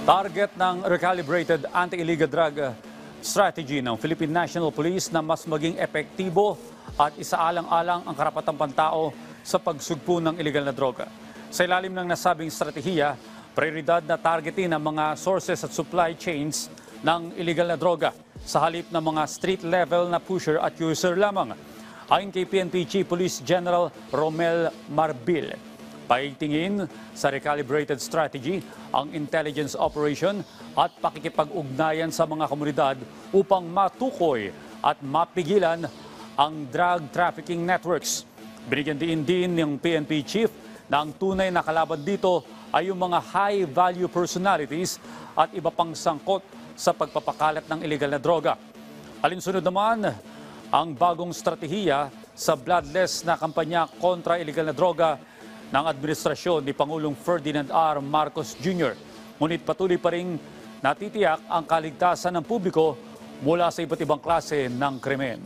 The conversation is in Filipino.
Target ng recalibrated anti-illegal drug strategy ng Philippine National Police na mas maging epektibo at isaalang-alang ang karapatang pantao sa pagsugpo ng illegal na droga. Sa ilalim ng nasabing strategiya, prioridad na targetin ang mga sources at supply chains ng illegal na droga sa halip ng mga street-level na pusher at user lamang. Ayon kay PNP Chief Police General Romel Marbil, paigtingin sa recalibrated strategy ang intelligence operation at pakikipag-ugnayan sa mga komunidad upang matukoy at mapigilan ang drug trafficking networks. Binigyan din ng PNP Chief na ang tunay na kalaban dito ay yung mga high-value personalities at iba pang sangkot sa pagpapakalat ng illegal na droga. Alinsunod naman ang bagong strategiya sa bloodless na kampanya kontra illegal na droga ng administrasyon ni Pangulong Ferdinand R. Marcos Jr. Ngunit patuloy pa rin natitiyak ang kaligtasan ng publiko mula sa iba't ibang klase ng krimen.